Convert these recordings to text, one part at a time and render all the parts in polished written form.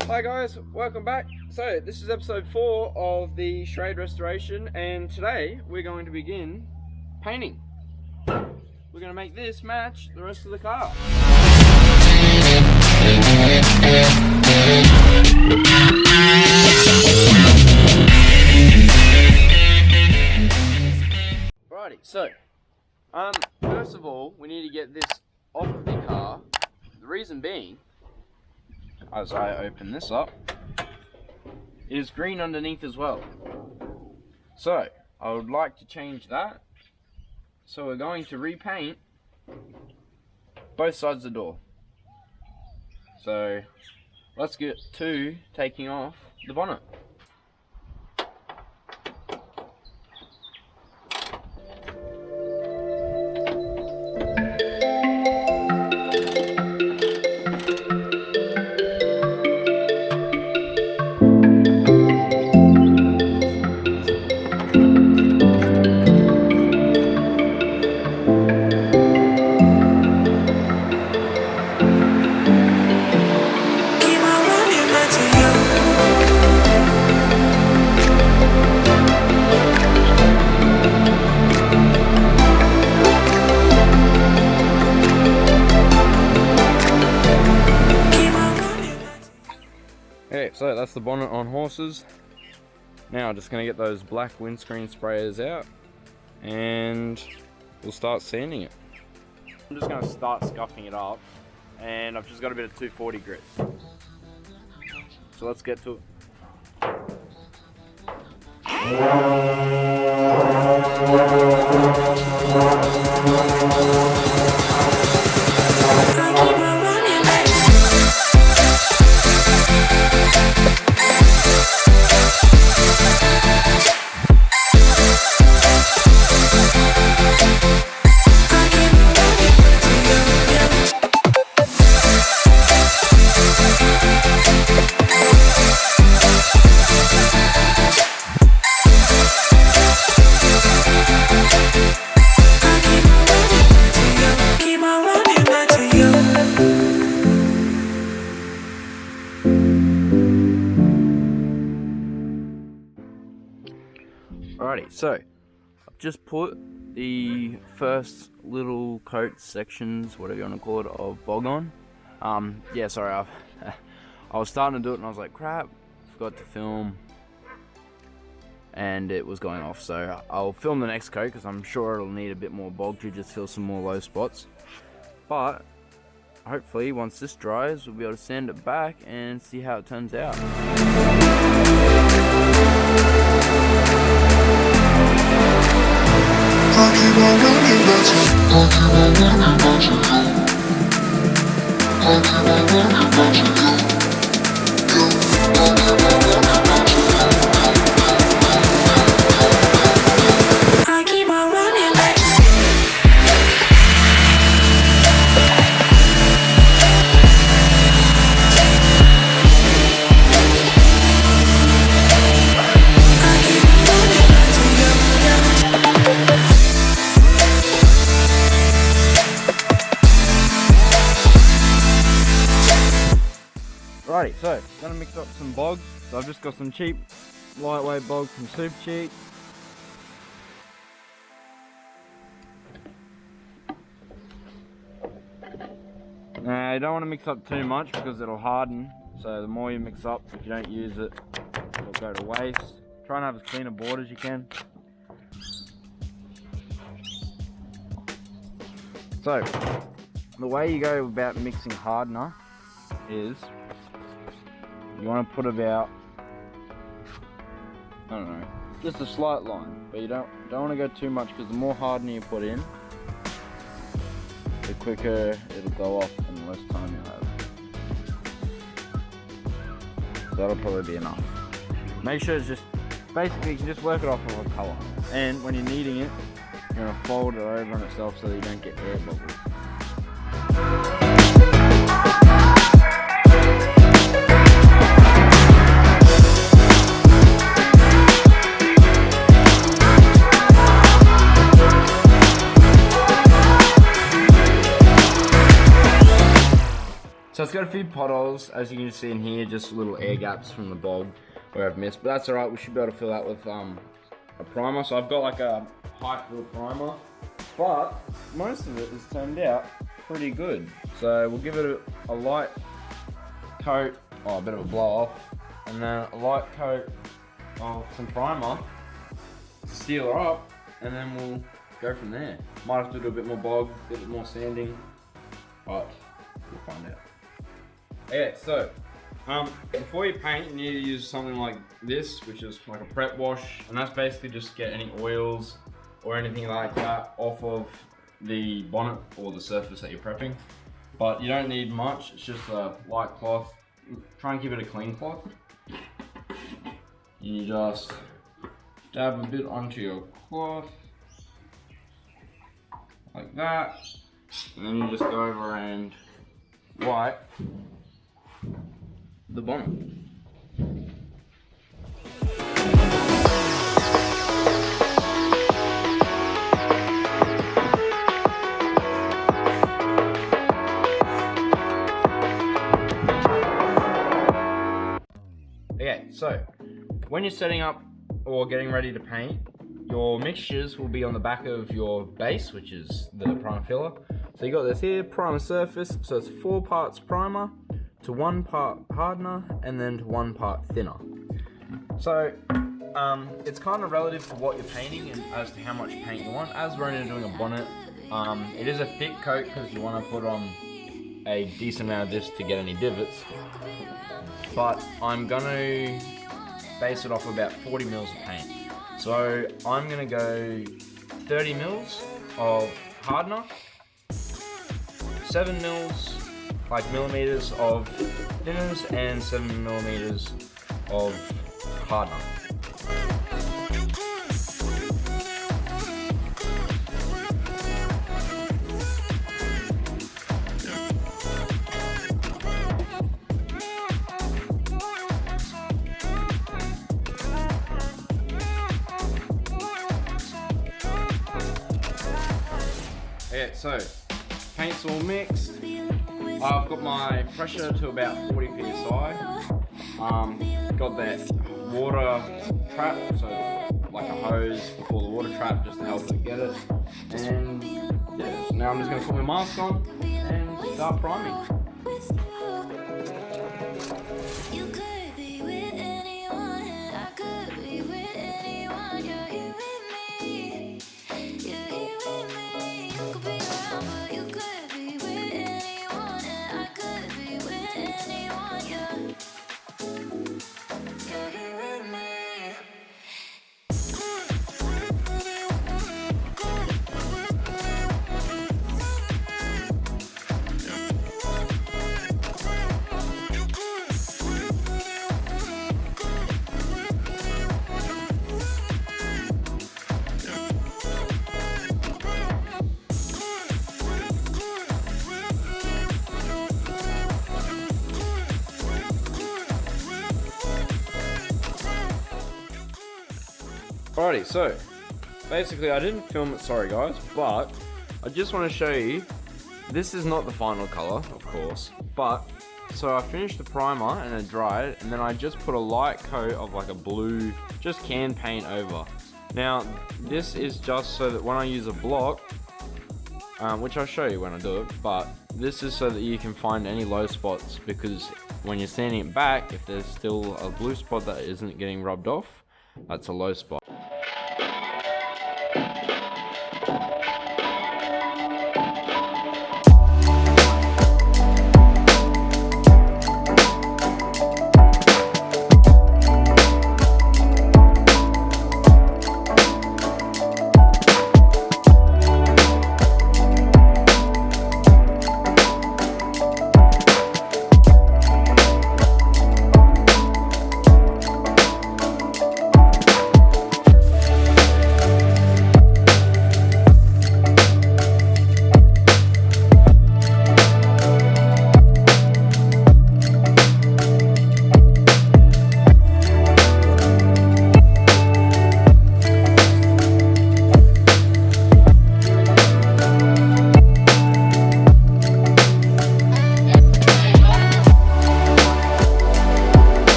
Hi guys, welcome back. So this is episode 4 of the Charade restoration, and today we're going to begin painting. We're going to make this match the rest of the car. Righty, so first of all we need to get this off of the car. The reason being, as I open this up, it is green underneath as well. So I would like to change that. So we're going to repaint both sides of the door. So let's get to taking off the bonnet. Okay, so that's the bonnet on horses. Now I'm just going to get those black windscreen sprayers out and we'll start sanding it. I'm just going to start scuffing it up, and I've just got a bit of 240 grit. So let's get to it. Alrighty, so I've just put the first little coat sections, whatever you want to call it, of bog on. Yeah, sorry, I was starting to do it and I was like, crap, forgot to film, and it was going off. So I'll film the next coat because I'm sure it'll need a bit more bog to just fill some more low spots. But hopefully once this dries, we'll be able to sand it back and see how it turns out. Righty, so gonna mix up some bog. So I've just got some cheap lightweight bog from Super Cheap. Now you don't want to mix up too much because it'll harden. So the more you mix up, if you don't use it, it'll go to waste. Try and have as clean a board as you can. So the way you go about mixing hardener is you want to put about, I don't know, just a slight line, but you don't want to go too much because the more hardener you put in, the quicker it'll go off and the less time you'll have. So that'll probably be enough. Make sure it's just, basically you can just work it off of a colour, and when you're kneading it, you're going to fold it over on itself so that you don't get air bubbles. So it's got a few few potholes, as you can see in here, just little air gaps from the bog where I've missed, but that's alright. We should be able to fill that with a primer. So I've got like a high fill primer, but most of it has turned out pretty good. So we'll give it a light coat, a bit of a blow off, and then a light coat of some primer to seal her up, and then we'll go from there. Might have to do a bit more bog, a bit more sanding, but we'll find out. Okay, so before you paint, you need to use something like this, which is like a prep wash, and that's basically just get any oils or anything like that off of the bonnet or the surface that you're prepping. But you don't need much, it's just a light cloth. Try and keep it a clean cloth. You just dab a bit onto your cloth, like that, and then you just go over and wipe the bonnet. Okay, so when you're setting up or getting ready to paint, your mixtures will be on the back of your base, which is the primer filler. So you got this here, primer surface, so it's 4 parts primer to 1 part hardener and then to 1 part thinner. So it's kind of relative to what you're painting and as to how much paint you want. As we're only doing a bonnet, it is a thick coat because you want to put on a decent amount of this to get any divots. But I'm gonna base it off about 40 mils of paint. So I'm gonna go 30 mils of hardener, 7 mils, like millimeters of thinners, and 7 millimeters of hardener. Okay, so paint's all mixed. I've got my pressure to about 40 psi. Got that water trap, so like a hose before the water trap just to help it get it. And yeah, so now I'm just going to put my mask on and start priming. Alrighty, so basically I didn't film it, sorry guys, but I just want to show you, this is not the final color, of course, but so I finished the primer and it dried, and then I just put a light coat of like a blue, just can paint over. Now this is just so that when I use a block, which I'll show you when I do it, but this is so that you can find any low spots, because when you're sanding it back, if there's still a blue spot that isn't getting rubbed off, that's a low spot.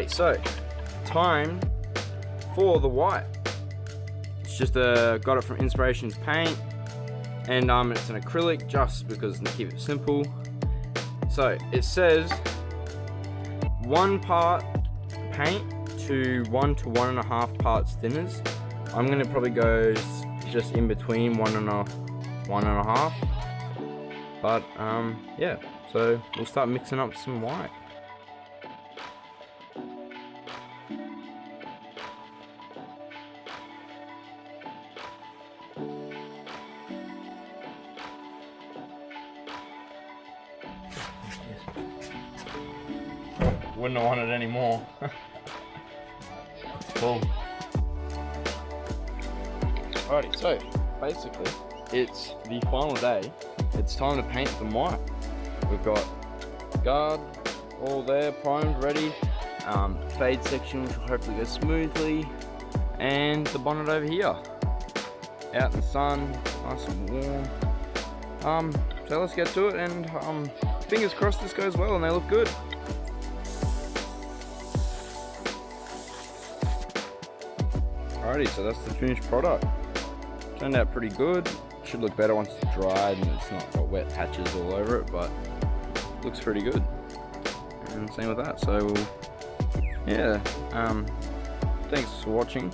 Alrighty, so time for the white. It's just got it from Inspirations Paint, and it's an acrylic just because to keep it simple. So it says 1 part paint to 1 to 1.5 parts thinners. I'm gonna probably go just in between 1.5. But yeah, so we'll start mixing up some white. Wouldn't have wanted any more. Cool. Alrighty, so basically it's the final day. It's time to paint them white. We've got guard all there, primed, ready. Fade section which will hopefully go smoothly, and the bonnet over here. Out in the sun, nice and warm. So let's get to it, and fingers crossed this goes well and they look good. Alrighty, so that's the finished product. Turned out pretty good. Should look better once it's dried and it's not got wet patches all over it, but looks pretty good. And same with that. So yeah, thanks for watching.